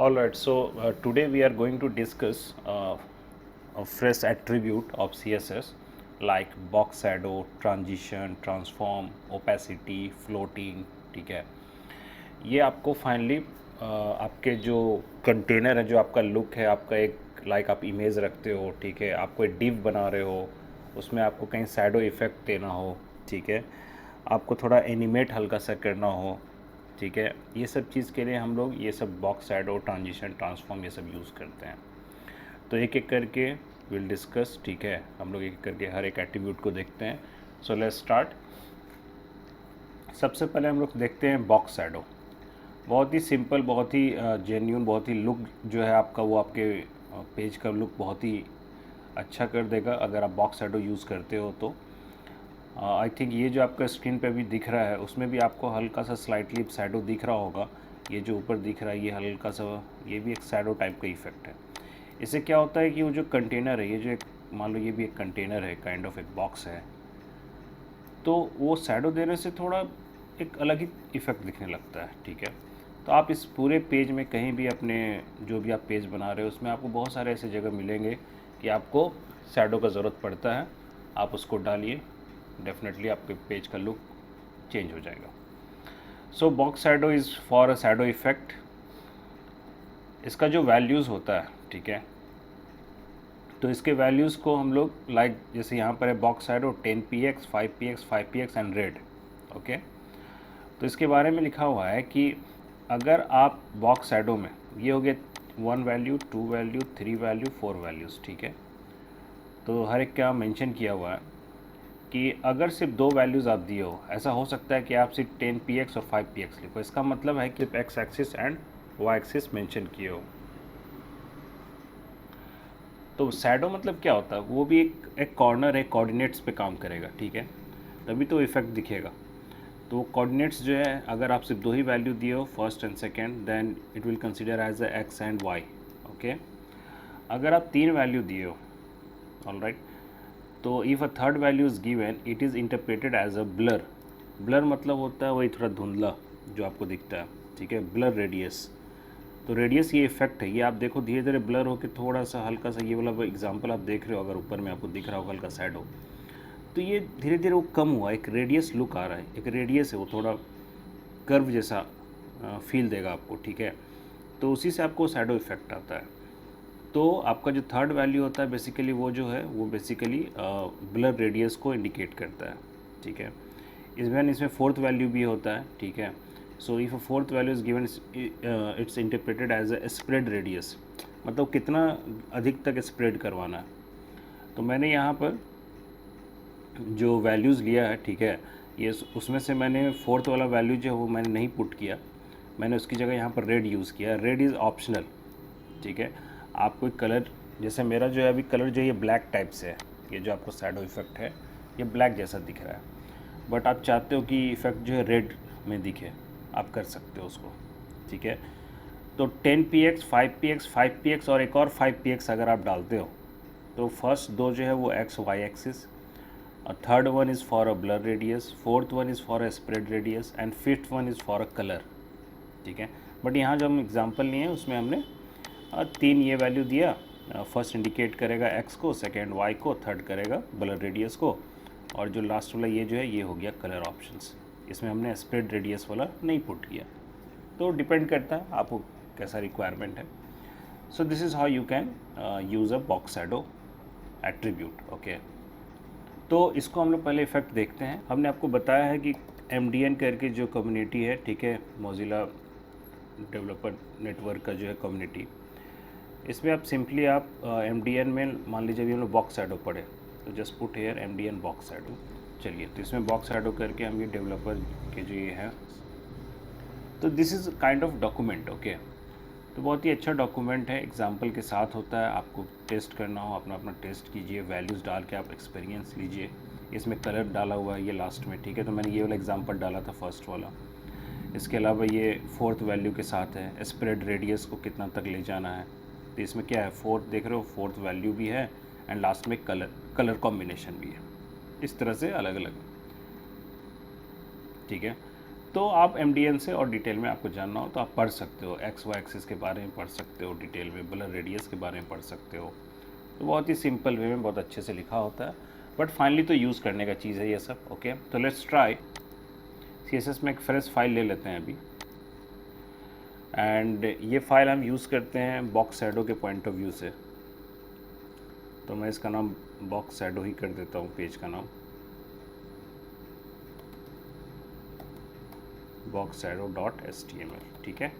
All right, so today we are going to discuss a fresh attribute of CSS like box shadow, transition, transform, opacity, floating. ठीक है, ये आपको finally आपके जो container है, जो आपका लुक है, आपका एक आप इमेज रखते हो, ठीक है, आप कोई डिव बना रहे हो, उसमें आपको कहीं शैडो इफेक्ट देना हो, ठीक है, आपको थोड़ा एनिमेट हल्का सा करना हो, ठीक है, ये सब चीज़ के लिए हम लोग ये सब बॉक्स शैडो, ट्रांजिशन, ट्रांसफॉर्म ये सब यूज़ करते हैं। तो एक एक करके विल डिस्कस, ठीक है, हम लोग एक एक करके हर एक एट्रीब्यूट को देखते हैं। So let's start. सबसे पहले हम लोग देखते हैं बॉक्स शैडो। बहुत ही सिंपल, बहुत ही जेन्यून, बहुत ही लुक जो है आपका, वो आपके पेज का लुक बहुत ही अच्छा कर देगा अगर आप बॉक्स शैडो यूज़ करते हो तो। आई थिंक ये जो आपका स्क्रीन पे भी दिख रहा है उसमें भी आपको हल्का सा स्लाइटली शैडो दिख रहा होगा। ये जो ऊपर दिख रहा है ये हल्का सा, ये भी एक शैडो टाइप का इफेक्ट है। इससे क्या होता है कि वो जो कंटेनर है, ये जो एक मान लो ये भी एक कंटेनर है, काइंड ऑफ एक बॉक्स है, तो वो शैडो देने से थोड़ा एक अलग ही इफ़ेक्ट दिखने लगता है, ठीक है। तो आप इस पूरे पेज में कहीं भी अपने जो भी आप पेज बना रहे हो उसमें आपको बहुत सारे ऐसे जगह मिलेंगे कि आपको शैडो का ज़रूरत पड़ता है, आप उसको डालिए, डेफिनेटली आपके पेज का लुक चेंज हो जाएगा। सो box shadow is for a shadow effect. इसका जो वैल्यूज़ होता है, ठीक है, तो इसके वैल्यूज़ को हम लोग जैसे यहाँ पर है box shadow 10px, 5px, 5px and red, okay. तो इसके बारे में लिखा हुआ है कि अगर आप बॉक्स शैडो में, ये हो गया 1 वैल्यू, 2 वैल्यू, 3 वैल्यू, 4 वैल्यूज़, ठीक है। तो हर एक का मेंशन किया हुआ है कि अगर सिर्फ 2 वैल्यूज़ आप दिए हो, ऐसा हो सकता है कि आप सिर्फ 10px और 5px लिखो। इसका मतलब है कि X axis and Y axis mention किए हो। तो शैडो मतलब क्या होता है, वो भी एक कॉर्नर है, कोऑर्डिनेट्स पे काम करेगा, ठीक है, तभी तो इफेक्ट दिखेगा। तो कोऑर्डिनेट्स जो है, अगर आप सिर्फ 2 ही वैल्यू दिए हो, first and second, then it will consider as a X and Y, okay. अगर आप 3 वैल्यू दिए हो, ऑल राइट, तो if a third value is given it is interpreted as a blur. Blur मतलब होता है वही थोड़ा धुंधला जो आपको दिखता है, ठीक है, ब्लर रेडियस। तो रेडियस ये इफेक्ट है, ये आप देखो धीरे धीरे ब्लर होकर थोड़ा सा हल्का सा, ये वाला एग्जांपल आप देख रहे हो, अगर ऊपर में आपको दिख रहा होगा हल्का शैडो, तो ये धीरे धीरे वो कम हुआ, एक रेडियस लुक आ रहा है, एक रेडियस है, वो थोड़ा कर्व जैसा फील देगा आपको, ठीक है। तो उसी से आपको शैडो इफेक्ट आता है। तो आपका जो थर्ड वैल्यू होता है बेसिकली, वो जो है वो बेसिकली ब्लर रेडियस को इंडिकेट करता है, ठीक है। इसमें फोर्थ वैल्यू भी होता है, ठीक है। So if fourth value is given it's interpreted as a spread radius, मतलब कितना अधिक तक स्प्रेड करवाना है। तो मैंने यहाँ पर जो वैल्यूज़ लिया है, ठीक है, ये उसमें से मैंने फोर्थ वाला वैल्यू जो है वो मैंने नहीं पुट किया, मैंने उसकी जगह यहाँ पर रेड यूज़ किया। रेड इज़ ऑप्शनल, ठीक है। आप कोई कलर, जैसे मेरा जो है अभी कलर जो है ये ब्लैक टाइप से है, ये जो आपको शैडो इफेक्ट है ये ब्लैक जैसा दिख रहा है, बट आप चाहते हो कि इफेक्ट जो है रेड में दिखे, आप कर सकते हो उसको, ठीक है। तो 10px, 5px, 5px और एक और 5px अगर आप डालते हो, तो फर्स्ट दो जो है वो X Y axis, third one is for a blur radius, fourth one is for a spread radius and fifth one is for a colour, ठीक है। बट यहाँ जो हम एग्जांपल लिए हैं उसमें हमने 3 ये वैल्यू दिया, फर्स्ट इंडिकेट करेगा एक्स को, सेकेंड वाई को, थर्ड करेगा ब्लर रेडियस को, और जो लास्ट वाला ये जो है ये हो गया कलर ऑप्शंस। इसमें हमने स्प्रेड रेडियस वाला नहीं पुट किया। तो डिपेंड करता है आपको कैसा रिक्वायरमेंट है। So this is how you can use a box shadow attribute, okay. तो इसको हम लोग पहले इफेक्ट देखते हैं। हमने आपको बताया है कि MDN करके जो कम्युनिटी है, ठीक है, मोजिला डेवलपर नेटवर्क का जो है कम्युनिटी, इसमें आप सिंपली आप MDN में मान लीजिए अभी हम लोग बॉक्स शैडो पढ़े, तो just put here MDN box shadow. चलिए, तो इसमें बॉक्स शैडो करके हम ये डेवलपर के जो ये है, तो this is kind of document, okay. तो बहुत ही अच्छा डॉक्यूमेंट है, एग्जाम्पल के साथ होता है। आपको टेस्ट करना हो, अपना अपना टेस्ट कीजिए, वैल्यूज़ डाल के आप एक्सपीरियंस लीजिए। इसमें कलर डाला हुआ है ये लास्ट में, ठीक है, तो मैंने ये वाला एग्जांपल डाला था फर्स्ट वाला। इसके अलावा ये फोर्थ वैल्यू के साथ है, स्प्रेड रेडियस को कितना तक ले जाना है। तो इसमें क्या है, फोर्थ देख रहे हो, फोर्थ वैल्यू भी है एंड लास्ट में कलर कॉम्बिनेशन भी है। इस तरह से अलग अलग, ठीक है। तो आप MDN से और डिटेल में आपको जानना हो तो आप पढ़ सकते हो, XY एक्सिस के बारे में पढ़ सकते हो डिटेल में, ब्लर रेडियस के बारे में पढ़ सकते हो। तो बहुत ही सिंपल वे में बहुत अच्छे से लिखा होता है, बट फाइनली तो यूज़ करने का चीज़ है ये सब। ओके, तो लेट्स ट्राई। CSS में एक फ्रेश फाइल ले लेते हैं अभी, एंड ये फाइल हम यूज़ करते हैं बॉक्स शैडो के पॉइंट ऑफ व्यू से। तो मैं इसका नाम बॉक्स शैडो ही कर देता हूँ, पेज का नाम boxshadow.html। ठीक है,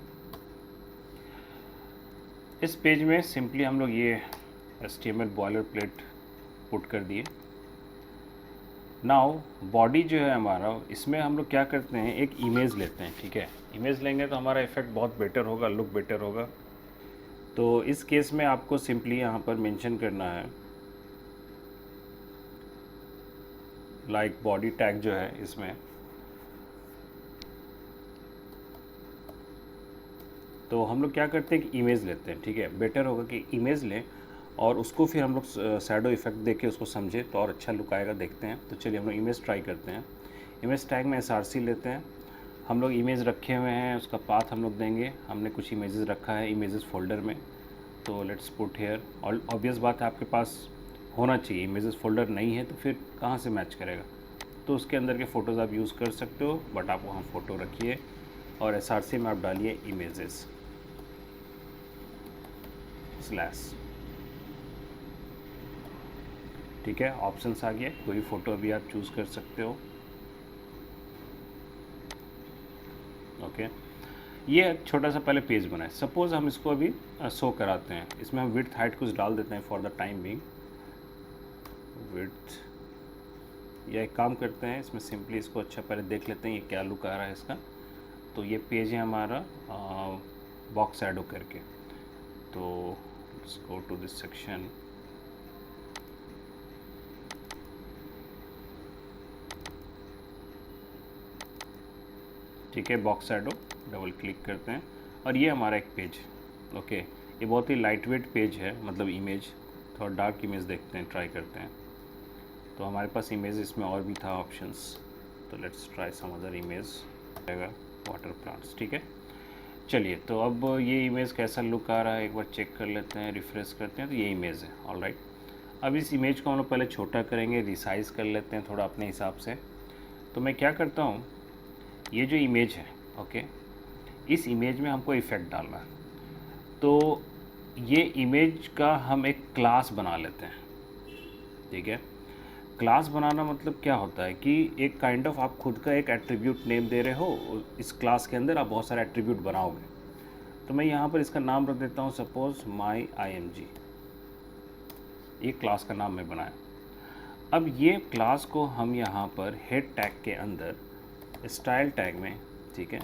इस पेज में सिंपली हम लोग ये HTML बॉयलर प्लेट पुट कर दिए। नाउ बॉडी जो है हमारा, इसमें हम लोग क्या करते हैं, एक इमेज लेते हैं। ठीक है, इमेज लेंगे तो हमारा इफेक्ट बहुत बेटर होगा, लुक बेटर होगा। तो इस केस में आपको सिंपली यहाँ पर मेंशन करना है लाइक बॉडी टैग जो है इसमें, तो हम लोग क्या करते हैं कि इमेज लेते हैं। ठीक है, बेटर होगा कि इमेज लें और उसको फिर हम लोग शैडो इफेक्ट देख के उसको समझे तो और अच्छा लुक आएगा, देखते हैं। तो चलिए हम लोग इमेज ट्राई करते हैं। इमेज टैग में SRC लेते हैं, हम लोग इमेज रखे हुए हैं, उसका पाथ हम लोग देंगे। हमने कुछ इमेजेस रखा है इमेजेस फोल्डर में, तो लेट्स पुट हेयर। और ऑब्वियस बात है आपके पास होना चाहिए, इमेजेस फोल्डर नहीं है तो फिर कहाँ से मैच करेगा। तो उसके अंदर के फ़ोटोज़ आप यूज़ कर सकते हो, बट आप वहाँ फ़ोटो रखिए और SRC में आप डालिए इमेजेस स्लैश। ठीक है, ऑप्शंस आ गए, कोई फ़ोटो भी आप चूज़ कर सकते हो। ओके, ये एक छोटा सा पहले पेज बनाए। सपोज़ हम इसको अभी शो कराते हैं, इसमें हम विड्थ हाइट कुछ डाल देते हैं for the time being. Width, या एक काम करते हैं, इसमें सिंपली इसको अच्छा पहले देख लेते हैं ये क्या लुक आ रहा है इसका। तो ये पेज है हमारा बॉक्स शैडो करके। तो let's go to this section. ठीक है, बॉक्स शैडो डबल क्लिक करते हैं और ये हमारा एक पेज। ओके, ये बहुत ही लाइट वेट पेज है, मतलब इमेज। थोड़ा डार्क इमेज देखते हैं, ट्राई करते हैं। तो हमारे पास इमेज इसमें और भी था ऑप्शंस, तो let's try some other image. Water plants. ठीक है, चलिए तो अब ये इमेज कैसा लुक आ रहा है एक बार चेक कर लेते हैं, रिफ्रेश करते हैं। तो ये इमेज है, ऑलराइट। अब इस इमेज को हम लोग पहले छोटा करेंगे, रिसाइज कर लेते हैं थोड़ा अपने हिसाब से। तो मैं क्या करता हूँ, ये जो इमेज है, ओके, इस इमेज में हमको इफ़ेक्ट डालना है। तो ये इमेज का हम एक क्लास बना लेते हैं। ठीक है, क्लास बनाना मतलब क्या होता है कि एक काइंड ऑफ आप खुद का एक एट्रीब्यूट नेम दे रहे हो, इस क्लास के अंदर आप बहुत सारे एट्रीब्यूट बनाओगे। तो मैं यहाँ पर इसका नाम रख देता हूँ सपोज माई IMG, ये क्लास का नाम मैं बनाया। अब ये क्लास को हम यहाँ पर हेड टैग के अंदर स्टाइल टैग में, ठीक है,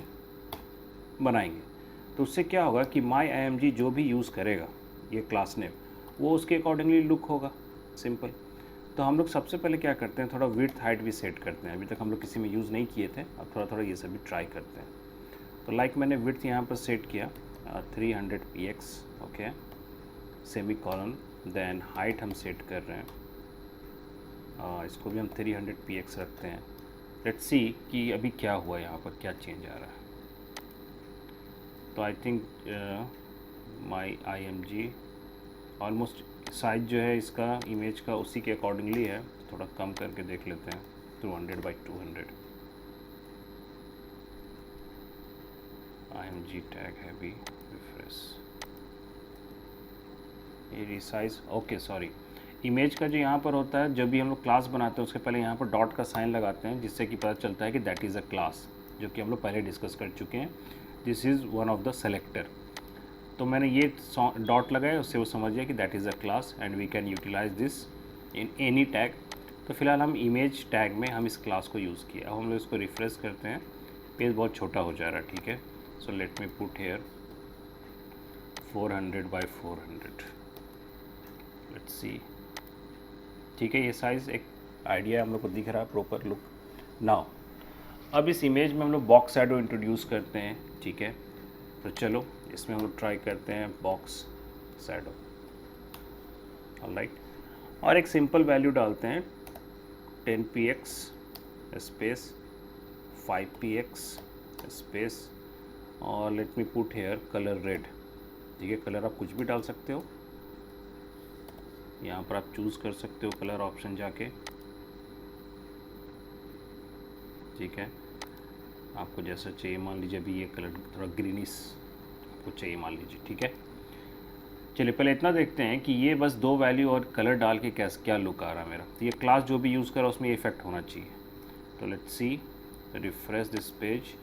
बनाएंगे। तो उससे क्या होगा कि माई IMG जो भी यूज़ करेगा ये क्लास नेम, वो उसके अकॉर्डिंगली लुक होगा, सिंपल। तो हम लोग सबसे पहले क्या करते हैं, थोड़ा विड्थ हाइट भी सेट करते हैं। अभी तक हम लोग किसी में यूज़ नहीं किए थे, अब थोड़ा थोड़ा ये सब भी ट्राई करते हैं। तो लाइक मैंने विड्थ यहाँ पर सेट किया 300 px, okay, semicolon. Then height हम सेट कर रहे हैं, इसको भी हम 300 px रखते हैं। लेट्स सी कि अभी क्या हुआ, यहाँ पर क्या चेंज आ रहा है। तो I think my IMG almost size जो है इसका इमेज का उसी के अकॉर्डिंगली है। थोड़ा कम करके देख लेते हैं, 200 by 200 IMG टैग है भी, रिफ्रेश, ये रिसाइज। ओके सॉरी, इमेज का जो यहाँ पर होता है, जब भी हम लोग क्लास बनाते हैं उसके पहले यहाँ पर डॉट का साइन लगाते हैं, जिससे कि पता चलता है कि दैट इज़ अ क्लास, जो कि हम लोग पहले डिस्कस कर चुके हैं। This is one of the selector. तो मैंने ये डॉट लगाया, उससे वो समझ गया कि that is a class and we can utilise this in any tag. तो फिलहाल हम इमेज टैग में हम इस क्लास को यूज़ किया। अब हम लोग इसको रिफ्रेश करते हैं, पेज बहुत छोटा हो जा रहा है। ठीक है, so let me put here 400 by 400, let's see. ठीक है, ये साइज़ एक आइडिया हम लोग को दिख रहा है, प्रॉपर लुक। नाउ अब इस इमेज में हम लोग बॉक्स शैडो इंट्रोड्यूस करते हैं। ठीक है, तो चलो इसमें हम लोग ट्राई करते हैं बॉक्स शैडो, ऑलराइट। और एक सिंपल वैल्यू डालते हैं 10 px स्पेस 5 px स्पेस और let me put here colour red. ठीक है, कलर आप कुछ भी डाल सकते हो, यहाँ पर आप चूज़ कर सकते हो कलर ऑप्शन जाके। ठीक है, आपको जैसा चाहिए, मान लीजिए अभी ये कलर थोड़ा ग्रीनिश आपको चाहिए मान लीजिए। ठीक है, चलिए पहले इतना देखते हैं कि ये बस 2 वैल्यू और कलर डाल के क्या लुक आ रहा है मेरा। तो ये क्लास जो भी यूज़ करा उसमें इफेक्ट होना चाहिए। तो let's see, refresh this page,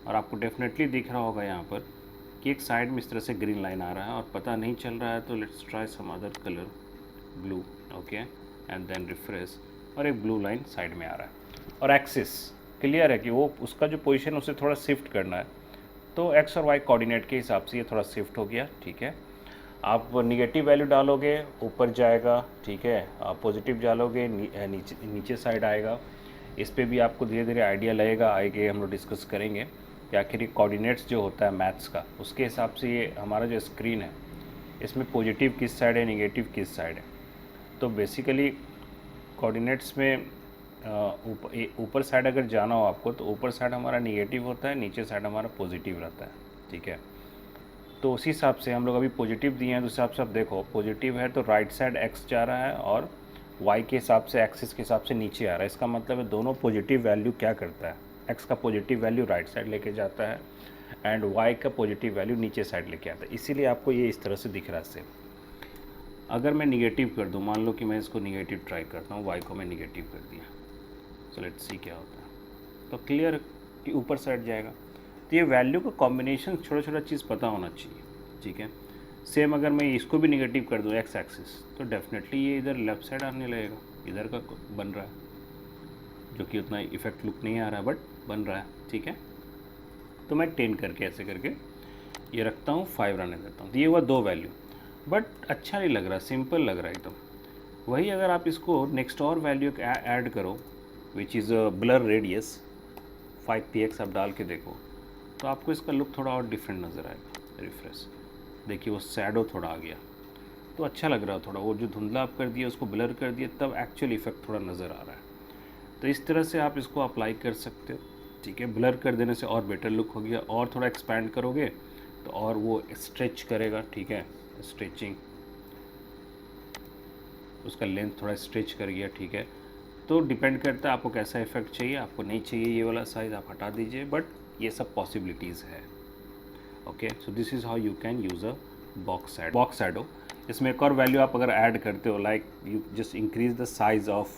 और आपको डेफिनेटली दिख रहा होगा यहाँ पर कि एक साइड में इस तरह से ग्रीन लाइन आ रहा है और पता नहीं चल रहा है। तो let's try some other colour, blue. Okay, and then refresh, और एक ब्लू लाइन साइड में आ रहा है। और एक्सिस क्लियर है कि वो उसका जो पोजीशन उसे थोड़ा शिफ्ट करना है, तो एक्स और वाई कोऑर्डिनेट के हिसाब से ये थोड़ा शिफ्ट हो गया। ठीक है, आप नेगेटिव वैल्यू डालोगे ऊपर जाएगा। ठीक है, आप पॉजिटिव डालोगे नीचे साइड आएगा। इस पे भी आपको धीरे धीरे आइडिया लगेगा, आगे हम लोग डिस्कस करेंगे कि आखिर ये कोऑर्डिनेट्स जो होता है मैथ्स का, उसके हिसाब से ये हमारा जो स्क्रीन है इसमें पॉजिटिव किस साइड है, नेगेटिव किस साइड है। तो बेसिकली कोऑर्डिनेट्स में ऊपर साइड अगर जाना हो आपको, तो ऊपर साइड हमारा नेगेटिव होता है, नीचे साइड हमारा पॉजिटिव रहता है। ठीक है, तो उसी हिसाब से हम लोग अभी पॉजिटिव दिए हैं, तो उस हिसाब से आप देखो पॉजिटिव है तो राइट साइड एक्स जा रहा है और वाई के हिसाब से, एक्सिस के हिसाब से नीचे आ रहा है। इसका मतलब है दोनों पॉजिटिव वैल्यू क्या करता है, एक्स का पॉजिटिव वैल्यू राइट साइड लेके जाता है एंड वाई का पॉजिटिव वैल्यू नीचे साइड लेके आता है। इसीलिए आपको ये इस तरह से दिख रहा है सेम। अगर मैं निगेटिव कर दूँ, मान लो कि मैं इसको निगेटिव ट्राई करता हूँ, वाई को मैं निगेटिव कर दिया, सो लेट्स सी क्या होता है। तो क्लियर कि ऊपर साइड जाएगा। तो ये वैल्यू का कॉम्बिनेशन छोटा छोटा चीज़ पता होना चाहिए। ठीक है, सेम अगर मैं इसको भी निगेटिव कर दूँ एक्स एक्सिस, तो डेफिनेटली ये इधर लेफ़्ट साइड आने लगेगा, इधर का बन रहा है, जो कि उतना इफेक्ट लुक नहीं आ रहा है बट बन रहा है। ठीक है, तो मैं 10 करके ऐसे करके ये रखता हूँ, 5 रहने देता हूँ। तो ये हुआ 2 वैल्यू, बट अच्छा नहीं लग रहा, सिंपल लग रहा है एकदम। वही अगर आप इसको नेक्स्ट और वैल्यू ऐड करो which is blur radius 5px आप डाल के देखो, तो आपको इसका लुक थोड़ा और डिफरेंट नज़र आएगा। रिफ्रेश देखिए, वो शैडो थोड़ा आ गया, तो अच्छा लग रहा है थोड़ा। वो जो धुंधला आप कर दिया उसको ब्लर कर दिया, तब एक्चुअल इफेक्ट थोड़ा नज़र आ रहा है। तो इस तरह से आप इसको अप्लाई कर सकते हो। ठीक है, ब्लर कर देने से और बेटर लुक हो गया, और थोड़ा एक्सपैंड करोगे तो और वो स्ट्रेच करेगा। ठीक है, स्ट्रेचिंग, उसका लेंथ थोड़ा स्ट्रेच कर गया। ठीक है, तो डिपेंड करता है आपको कैसा इफेक्ट चाहिए। आपको नहीं चाहिए ये वाला साइज़, आप हटा दीजिए, बट ये सब पॉसिबिलिटीज़ है। Okay, so this is how you can use a box shadow. इसमें एक और वैल्यू आप अगर ऐड करते हो, like you just increase the size of,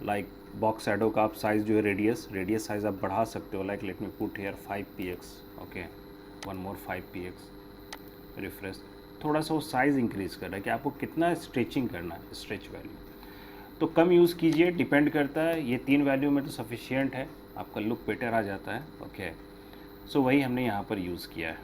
like box shadow का आप साइज़ जो है रेडियस साइज़ आप बढ़ा सकते हो। Like late me put here 5px। Okay, one more 5px, refresh. थोड़ा सा वो साइज़ इंक्रीज़ कर रहा है कि आपको कितना स्ट्रेचिंग करना है, स्ट्रेच वैल्यू। तो कम यूज़ कीजिए, डिपेंड करता है। ये 3 वैल्यू में तो सफिशिएंट है, आपका लुक बेटर आ जाता है। ओके, सो वही हमने यहाँ पर यूज़ किया है।